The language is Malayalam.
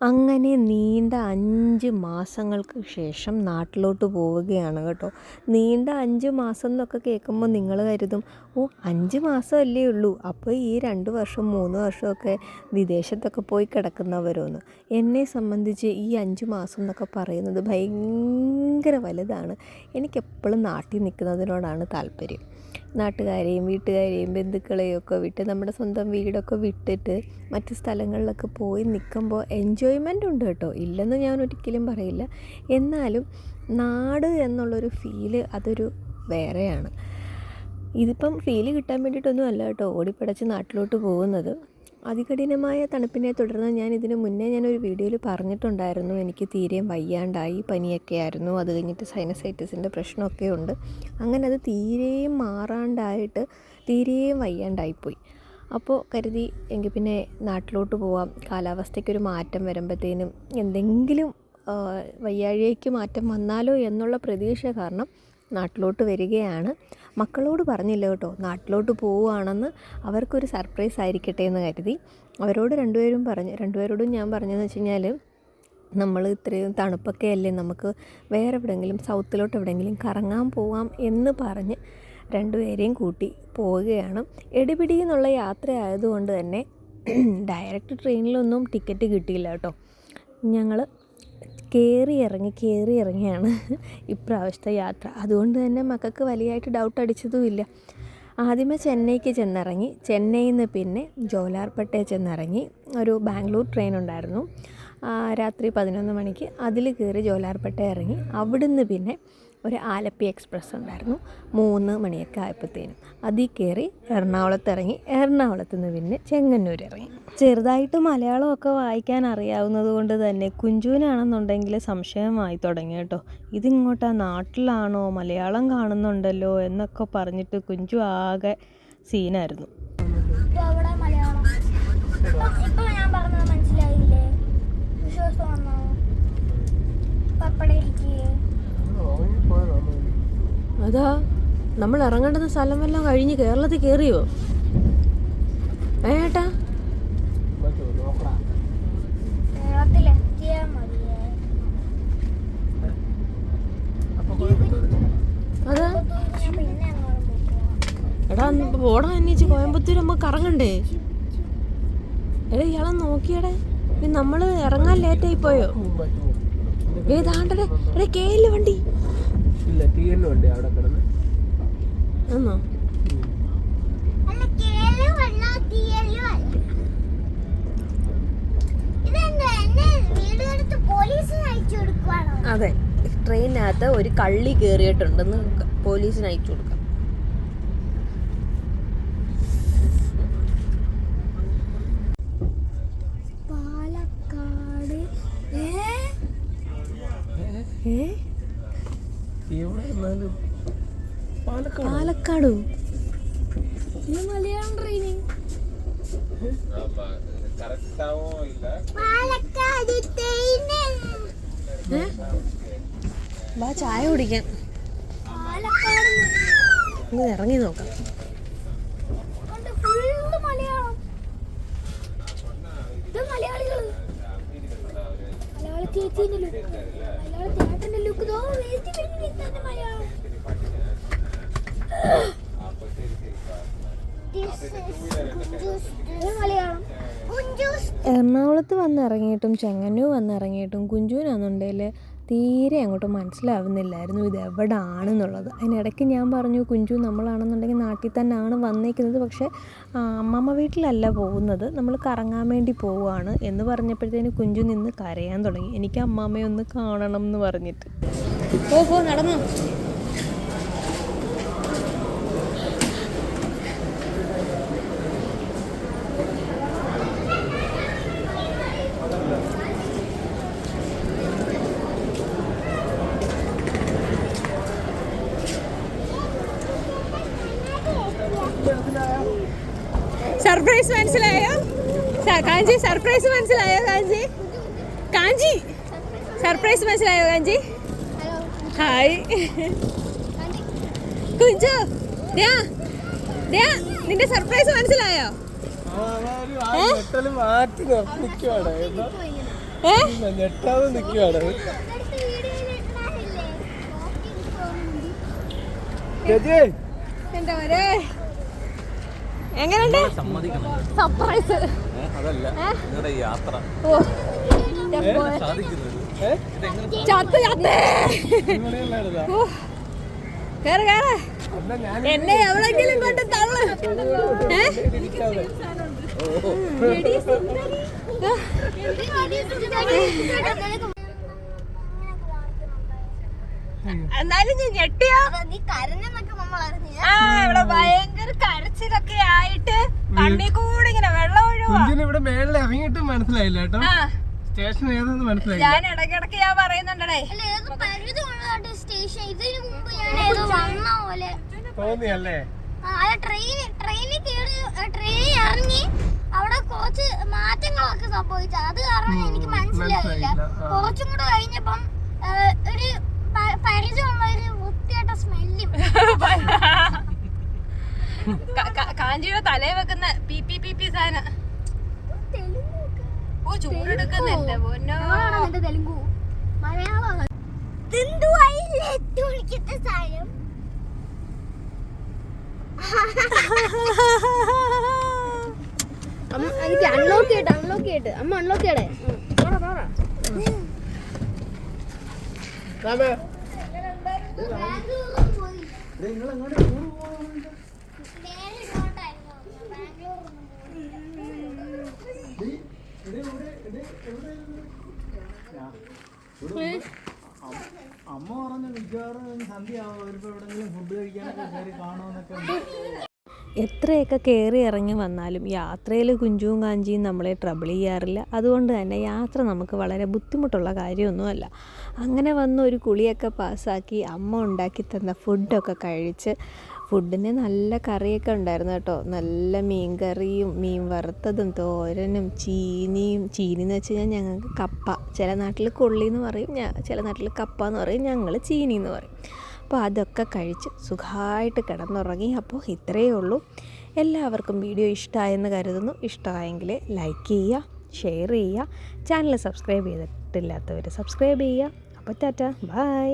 അങ്ങനെ നീണ്ട 5 മാസങ്ങൾക്ക് ശേഷം നാട്ടിലോട്ട് പോവുകയാണ് കേട്ടോ. നീണ്ട 5 മാസം എന്നൊക്കെ കേൾക്കുമ്പോൾ നിങ്ങൾ കരുതും, ഓ 5 മാസമല്ലേ ഉള്ളൂ, അപ്പോൾ ഈ 2 വർഷം 3 വർഷമൊക്കെ വിദേശത്തൊക്കെ പോയി കിടക്കുന്നവരോന്ന്. എന്നെ സംബന്ധിച്ച് ഈ 5 മാസം എന്നൊക്കെ പറയുന്നത് ഭയങ്കര വലുതാണ്. എനിക്കെപ്പോഴും നാട്ടിൽ നിൽക്കുന്നതിനോടാണ് താല്പര്യം. നാട്ടുകാരെയും വീട്ടുകാരെയും ബന്ധുക്കളെയും ഒക്കെ വിട്ട് നമ്മുടെ സ്വന്തം വീടൊക്കെ വിട്ടിട്ട് മറ്റ് സ്ഥലങ്ങളിലൊക്കെ പോയി നിൽക്കുമ്പോൾ എൻജോയ്മെൻ്റ് ഉണ്ട് കേട്ടോ, ഇല്ലെന്ന് ഞാൻ ഒരിക്കലും പറയില്ല. എന്നാലും നാട് എന്നുള്ളൊരു ഫീല് അതൊരു വേറെയാണ്. ഇതിപ്പം ഫീല് കിട്ടാൻ വേണ്ടിയിട്ടൊന്നും അല്ല കേട്ടോ ഓടിപ്പടച്ച് നാട്ടിലോട്ട് പോകുന്നത്. അതികഠിനമായ തണുപ്പിനെ തുടർന്ന് ഇതിന് മുന്നേ ഞാനൊരു വീഡിയോയിൽ പറഞ്ഞിട്ടുണ്ടായിരുന്നു, എനിക്ക് തീരെയും വയ്യാണ്ടായി, പനിയൊക്കെ ആയിരുന്നു. അത് കഴിഞ്ഞിട്ട് സൈനസൈറ്റിസിൻ്റെ പ്രശ്നമൊക്കെ ഉണ്ട്. അങ്ങനെ അത് തീരെയും മാറാണ്ടായിട്ട് തീരെയും വയ്യാണ്ടായിപ്പോയി. അപ്പോൾ കരുതി എങ്കിൽ പിന്നെ നാട്ടിലോട്ട് പോവാം, കാലാവസ്ഥയ്ക്കൊരു മാറ്റം വരുമ്പോഴത്തേനും എന്തെങ്കിലും വയ്യാഴികയ്ക്ക് മാറ്റം വന്നാലോ എന്നുള്ള പ്രതീക്ഷ കാരണം നാട്ടിലോട്ട് വരികയാണ്. മക്കളോട് പറഞ്ഞില്ല കേട്ടോ നാട്ടിലോട്ട് പോവുകയാണെന്ന്, അവർക്കൊരു സർപ്രൈസ് ആയിരിക്കട്ടെ എന്ന് കരുതി. അവരോട് രണ്ടുപേരോടും ഞാൻ പറഞ്ഞതെന്ന് വെച്ച് കഴിഞ്ഞാൽ, നമ്മൾ ഇത്രയും തണുപ്പൊക്കെ അല്ലേ, നമുക്ക് വേറെ എവിടെയെങ്കിലും സൗത്തിലോട്ട് എവിടെയെങ്കിലും കറങ്ങാൻ പോവാം എന്ന് പറഞ്ഞ് രണ്ടുപേരെയും കൂട്ടി പോവുകയാണ്. എടിപിടി എന്നുള്ള യാത്ര ആയതുകൊണ്ട് തന്നെ ഡയറക്റ്റ് ട്രെയിനിലൊന്നും ടിക്കറ്റ് കിട്ടിയില്ല കേട്ടോ. ഞങ്ങൾ കയറി ഇറങ്ങിയാണ് ഇപ്രാവശ്യത്തെ യാത്ര. അതുകൊണ്ട് തന്നെ മക്കൾക്ക് വലിയതായിട്ട് ഡൗട്ട് അടിച്ചതുമില്ല. ആദ്യമേ ചെന്നൈക്ക് ചെന്നിറങ്ങി, ചെന്നൈയിൽ നിന്ന് പിന്നെ ജോലാർപേട്ടയിൽ ചെന്നിറങ്ങി. ഒരു ബാംഗ്ലൂർ ട്രെയിൻ ഉണ്ടായിരുന്നു രാത്രി 11 മണിക്ക്, അതിൽ കയറി ജോലാർപേട്ട ഇറങ്ങി. അവിടുന്ന് പിന്നെ ഒരു ആലപ്പി എക്സ്പ്രസ് ഉണ്ടായിരുന്നു 3 മണിയൊക്കെ ആയപ്പോഴത്തേനും, അതിൽ കയറി എറണാകുളത്ത് ഇറങ്ങി. എറണാകുളത്ത് നിന്ന് പിന്നെ ചെങ്ങന്നൂർ ഇറങ്ങി. ചെറുതായിട്ട് മലയാളമൊക്കെ വായിക്കാൻ അറിയാവുന്നത് കൊണ്ട് തന്നെ കുഞ്ചുവിനാണെന്നുണ്ടെങ്കിൽ സംശയമായി തുടങ്ങി കേട്ടോ. ഇതിങ്ങോട്ടാ നാട്ടിലാണോ, മലയാളം കാണുന്നുണ്ടല്ലോ എന്നൊക്കെ പറഞ്ഞിട്ട് കുഞ്ചു ആകെ സീനായിരുന്നു. അതാ നമ്മൾ ഇറങ്ങേണ്ടുന്ന സ്ഥലമെല്ലാം കഴിഞ്ഞ് കേരളത്തിൽ കയറിയോ ഏട്ടാ? അതാ എടാ ഓടാ അന്വേഷിച്ച് കോയമ്പത്തൂർ നമുക്ക് കറങ്ങണ്ടേ? എടാ ഇയാളെ നോക്കിയടേ, നമ്മൾ ഇറങ്ങാൻ ലേറ്റായി പോയോ? ഏതാണ്ടേ എടേ കേല് വണ്ടി ആന്നോ? അതെ, ട്രെയിനകത്ത് ഒരു കള്ളി കയറിയിട്ടുണ്ടെന്ന് പോലീസിന് അയച്ചു കൊടുക്കാം. പാലക്കാടോ? മലയാളം ട്രെയിനിങ് വാ ചായ കുടിക്കാം, ഇറങ്ങി നോക്കാം. എറണാകുളത്ത് വന്നിറങ്ങിയിട്ടും ചെങ്ങന്നൂർ വന്നിറങ്ങിയിട്ടും കുഞ്ചുവിനാണെന്നുണ്ടെങ്കിൽ തീരെ അങ്ങോട്ട് മനസ്സിലാവുന്നില്ലായിരുന്നു ഇത് എവിടാണെന്നുള്ളത്. അതിനിടയ്ക്ക് ഞാൻ പറഞ്ഞു, കുഞ്ചു നമ്മളാണെന്നുണ്ടെങ്കിൽ നാട്ടിൽ തന്നെയാണ് വന്നേക്കുന്നത്, പക്ഷേ അമ്മമ്മ വീട്ടിലല്ല പോകുന്നത്, നമ്മൾ കറങ്ങാൻ വേണ്ടി പോവുകയാണ് എന്ന് പറഞ്ഞപ്പോഴത്തേന് കുഞ്ചു നിന്ന് കരയാൻ തുടങ്ങി. എനിക്ക് അമ്മാമ്മയെ ഒന്ന് കാണണം എന്ന് പറഞ്ഞിട്ട്. പോ നടന്നോ. സർപ്രൈസ് മനസ്സിലായോ കാഞ്ചി? സർപ്രൈസ് മനസ്സിലായോ കാഞ്ചി? കാഞ്ചി സർപ്രൈസ് മനസ്സിലായോ കാഞ്ചി? ഹായ് കുഞ്ചു, നിന്റെ സർപ്രൈസ് മനസ്സിലായോ? ഞെട്ടാതെ നിൽക്കുകയാണ്. എങ്ങനെയുണ്ട് സർപ്രൈസ്? എന്നെ എവിടെങ്കിലും കൊണ്ട് തള്ളു. എന്നാലും ഞാൻ ഞെട്ടിയോ? ഇവിടെ ഭയങ്കര കരച്ചിലൊക്കെ ആയിട്ട് കണ്ണി കൂടെ ഇങ്ങനെ വെള്ളം ഒഴുകും. ഇവിടെ മേളിൽ ഇറങ്ങിയിട്ട് മനസ്സിലായില്ല കേട്ടോ, സ്റ്റേഷൻ ഏതെന്ന് മനസ്സിലായില്ല. ഞാൻ ഇടയ്ക്കിടയ്ക്ക് ഞാൻ പറയുന്നുണ്ടേ തോന്നിയല്ലേ? ട്രെയിനിൽ ഇറങ്ങി അവിടെ കുറച്ച് മാറ്റങ്ങളൊക്കെ സംഭവിച്ചു. അത് കാരണം എനിക്ക് മനസ്സിലായില്ല. കുറച്ചും കൂടെ കഴിഞ്ഞപ്പം ഒരു പരിചയമുള്ള ഒരു വൃത്തിയായിട്ട സ്മെല്ലും കാഞ്ചിയുടെ തലേ വെക്കുന്ന പി പി പി പി സാധനം. ഓ ചൂടെടുക്കുന്നല്ലേ പൊന്നോ. തെലുങ്കു മലയാളം സാധനം. എനിക്ക് അൺലോക്ക് ചെയ്തിട്ട് അമ്മ അൺലോക്ക് ചെയ്യടേ. അമ്മ പറഞ്ഞ മിക്കവാറും സന്ധ്യ ആവുമ്പോ എവിടെങ്കിലും ഫുഡ് കഴിക്കാനൊക്കെ കയറി കാണുമെന്നൊക്കെ. എത്രയൊക്കെ കയറി ഇറങ്ങി വന്നാലും യാത്രയിൽ കുഞ്ചുവും കാഞ്ചിയും നമ്മളെ ട്രബിൾ ചെയ്യാറില്ല. അതുകൊണ്ട് തന്നെ യാത്ര നമുക്ക് വളരെ ബുദ്ധിമുട്ടുള്ള കാര്യമൊന്നുമല്ല. അങ്ങനെ വന്ന് ഒരു കുളിയൊക്കെ പാസ്സാക്കി അമ്മ ഉണ്ടാക്കി തന്ന ഫുഡൊക്കെ കഴിച്ച്, ഫുഡിന് നല്ല കറിയൊക്കെ ഉണ്ടായിരുന്നു കേട്ടോ. നല്ല മീൻ കറിയും മീൻ വറുത്തതും തോരനും ചീനിന്ന് വെച്ച് കഴിഞ്ഞാൽ ഞങ്ങൾക്ക് കപ്പ, ചില നാട്ടിൽ കൊള്ളി എന്ന് പറയും, ചില നാട്ടിൽ കപ്പ എന്ന് പറയും, ഞങ്ങൾ ചീനി എന്ന് പറയും. അപ്പോൾ അതൊക്കെ കഴിച്ച് സുഖമായിട്ട് കിടന്നുറങ്ങി. അപ്പോൾ ഇത്രയേ ഉള്ളൂ. എല്ലാവർക്കും വീഡിയോ ഇഷ്ടമായെന്ന് കരുതുന്നു. ഇഷ്ടമായെങ്കിൽ ലൈക്ക് ചെയ്യുക, ഷെയർ ചെയ്യുക, ചാനൽ സബ്സ്ക്രൈബ് ചെയ്തിട്ടില്ലാത്തവർ സബ്സ്ക്രൈബ് ചെയ്യുക. അപ്പോൾ ടാറ്റ, ബൈ.